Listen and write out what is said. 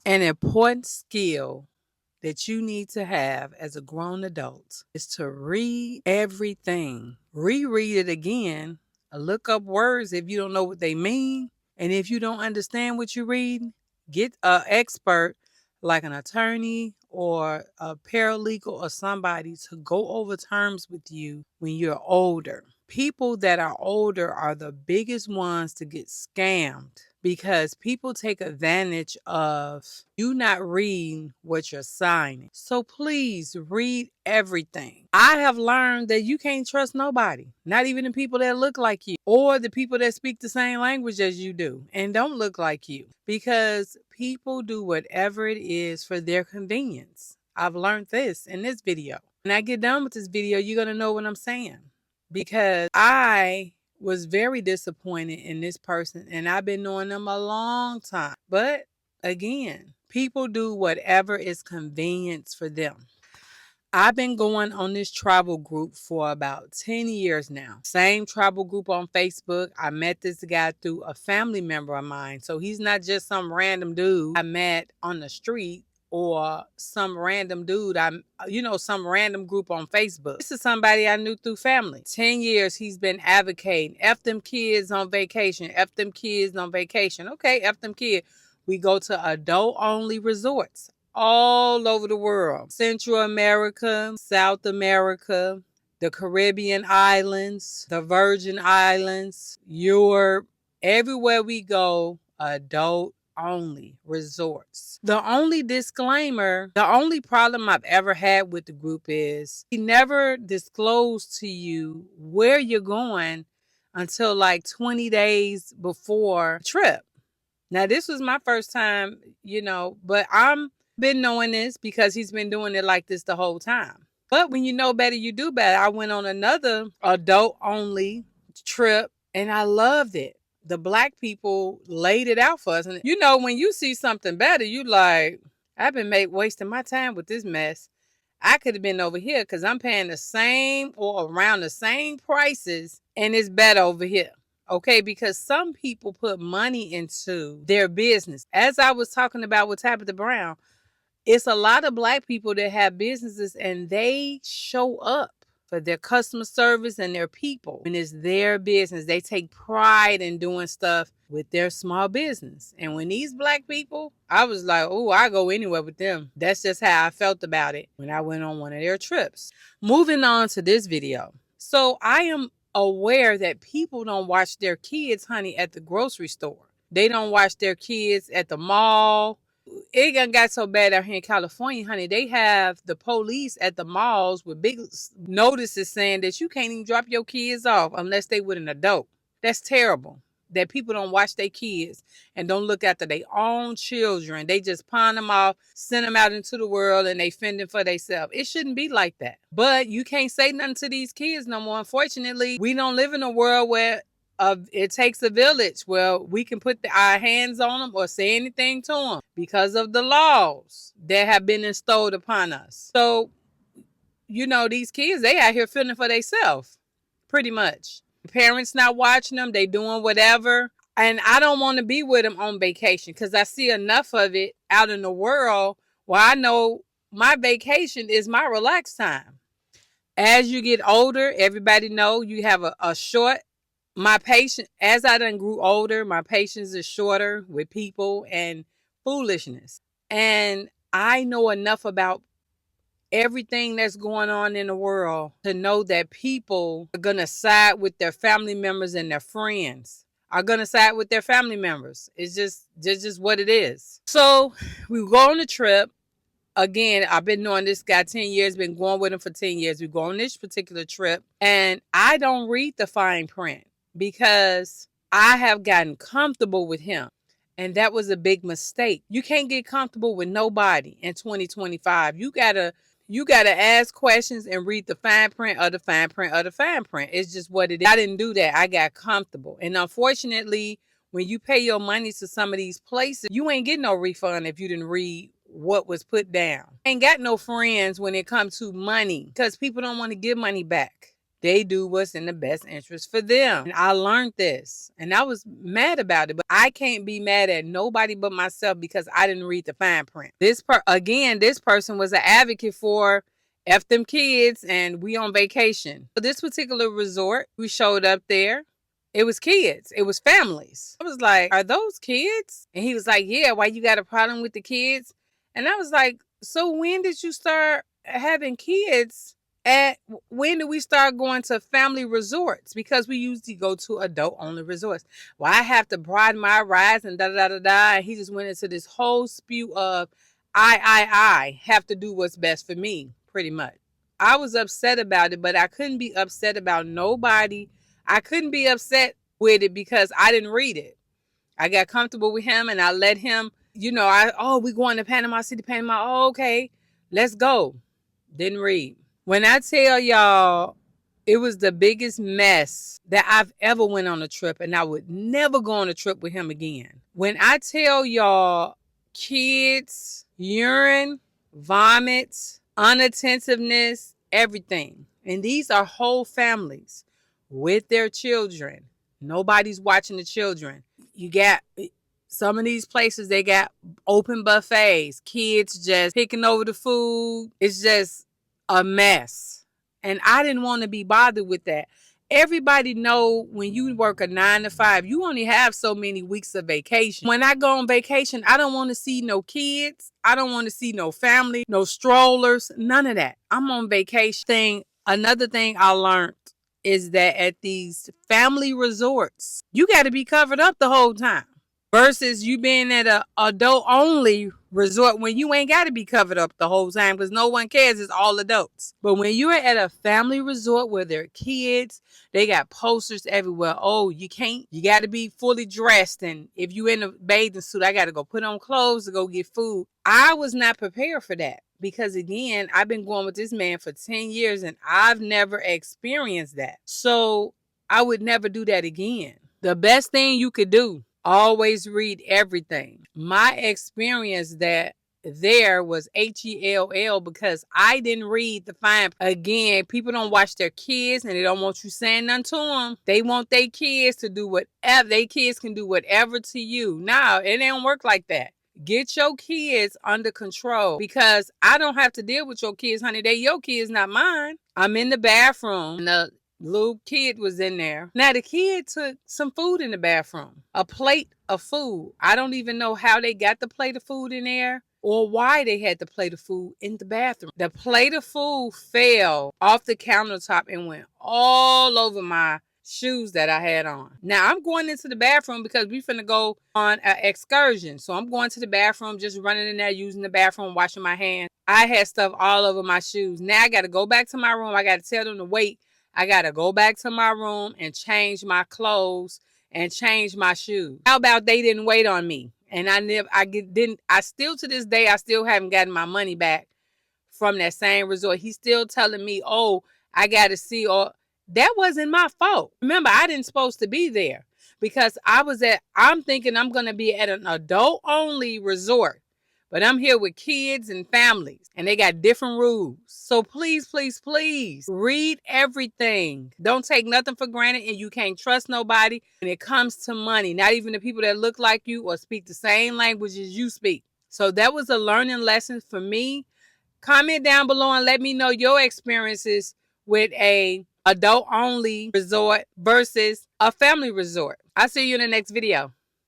An important skill that you need to have as a grown adult is to read everything. Reread it again. Look up words if you don't know what they mean. And if you don't understand what you read, get an expert like an attorney or a paralegal or somebody to go over terms with you when you're older. People that are older are the biggest ones to get scammed because people take advantage of you not reading what you're signing. So please read everything. I have learned that you can't trust nobody, not even the people that look like you or the people that speak the same language as you do and don't look like you, because people do whatever it is for their convenience. I've learned this in this video. When I get done with this video, you're going to know what I'm saying, because I was very disappointed in this person and I've been knowing them a long time. But again, people do whatever is convenience for them. I've been going on this travel group for about 10 years now. Same travel group on Facebook. I met this guy through a family member of mine. So he's not just some random dude I met on the street or some random dude some random group on Facebook. This is somebody I knew through family. 10 years he's been advocating. F them kids on vacation. F them kids on vacation. Okay, F them kids. We go to adult-only resorts all over the world. Central America, South America, the Caribbean islands, the Virgin Islands, Europe. Everywhere we go, adult only resorts. The only disclaimer, the only problem I've ever had with the group is he never disclosed to you where you're going until like 20 days before the trip. Now, this was my first time, but I'm been knowing this because he's been doing it like this the whole time. But when you know better, you do better. I went on another adult only trip and I loved it. The black people laid it out for us. And when you see something better, you like, I've been wasting my time with this mess. I could have been over here because I'm paying the same or around the same prices and it's better over here. Okay, because some people put money into their business. As I was talking about with Tabitha Brown, it's a lot of black people that have businesses and they show up for their customer service and their people. When it's their business, they take pride in doing stuff with their small business. And when these black people, I was like, oh, I go anywhere with them. That's just how I felt about it when I went on one of their trips. Moving on to this video. So I am aware that people don't watch their kids, honey, at the grocery store. They don't watch their kids at the mall. It got so bad out here in California, honey. They have the police at the malls with big notices saying that you can't even drop your kids off unless they with an adult. That's terrible. That people don't watch their kids and don't look after their own children. They just pawn them off, send them out into the world, and they fending for themselves. It shouldn't be like that. But you can't say nothing to these kids no more. Unfortunately, we don't live in a world where it takes a village. Well, we can put our hands on them or say anything to them because of the laws that have been installed upon us. So, these kids, they out here fending for themselves, pretty much. Parents not watching them, they doing whatever. And I don't want to be with them on vacation because I see enough of it out in the world where I know my vacation is my relaxed time. As you get older, everybody know you have a short. My patience, as I done grew older, my patience is shorter with people and foolishness. And I know enough about everything that's going on in the world to know that people are going to side with their family members and their friends are going to side with their family members. It's just what it is. So we go on the trip. Again, I've been knowing this guy 10 years, been going with him for 10 years. We go on this particular trip and I don't read the fine print because I have gotten comfortable with him. And that was a big mistake. You can't get comfortable with nobody in 2025. You gotta ask questions and read the fine print of the fine print of the fine print. It's just what it is. I didn't do that. I got comfortable. And unfortunately, when you pay your money to some of these places, you ain't getting no refund if you didn't read what was put down. Ain't got no friends when it comes to money because people don't want to give money back. They do what's in the best interest for them. And I learned this, and I was mad about it, but I can't be mad at nobody but myself because I didn't read the fine print. This person was an advocate for F them kids, and we on vacation. So this particular resort, we showed up there. It was kids. It was families. I was like, are those kids? And he was like, yeah, why you got a problem with the kids? And I was like, so when did you start having kids? When do we start going to family resorts? Because we usually go to adult only resorts. Well, I have to broaden my rides and da da da da. And he just went into this whole spew of I have to do what's best for me, pretty much. I was upset about it, but I couldn't be upset about nobody. I couldn't be upset with it because I didn't read it. I got comfortable with him and I let him, we going to Panama City, Panama. Oh, okay, let's go. Didn't read. When I tell y'all, it was the biggest mess that I've ever went on a trip, and I would never go on a trip with him again. When I tell y'all, kids, urine, vomit, unattentiveness, everything. And these are whole families with their children. Nobody's watching the children. You got some of these places, they got open buffets. Kids just picking over the food. It's just a mess. And I didn't want to be bothered with that. Everybody know when you work a 9 to 5, you only have so many weeks of vacation. When I go on vacation, I don't want to see no kids. I don't want to see no family, no strollers, none of that. I'm on vacation. Another thing I learned is that at these family resorts, you got to be covered up the whole time. Versus you being at an adult-only resort when you ain't got to be covered up the whole time because no one cares. It's all adults. But when you're at a family resort where there are kids, they got posters everywhere. Oh, you got to be fully dressed. And if you in a bathing suit, I got to go put on clothes to go get food. I was not prepared for that because, again, I've been going with this man for 10 years and I've never experienced that. So I would never do that again. The best thing you could do, always read everything. My experience there was HELL because I didn't read the fine. Again, people don't watch their kids and they don't want you saying nothing to them. They want their kids to do whatever. Their kids can do whatever to you. No, it don't work like that. Get your kids under control because I don't have to deal with your kids, honey. They your kids, not mine. I'm in the bathroom and the little kid was in there. Now, the kid took some food in the bathroom, a plate of food. I don't even know how they got the plate of food in there or why they had the plate of food in the bathroom. The plate of food fell off the countertop and went all over my shoes that I had on. Now, I'm going into the bathroom because we finna go on an excursion. So I'm going to the bathroom, just running in there, using the bathroom, washing my hands. I had stuff all over my shoes. Now, I got to go back to my room. I got to tell them to wait. I got to go back to my room and change my clothes and change my shoes. How about they didn't wait on me? And I still to this day, I still haven't gotten my money back from that same resort. He's still telling me, oh, I got to see, or that wasn't my fault. Remember, I didn't supposed to be there because I'm thinking I'm going to be at an adult only resort. But I'm here with kids and families, and they got different rules. So please, please, please read everything. Don't take nothing for granted, and you can't trust nobody when it comes to money, not even the people that look like you or speak the same language as you speak. So that was a learning lesson for me. Comment down below and let me know your experiences with a adult-only resort versus a family resort. I'll see you in the next video.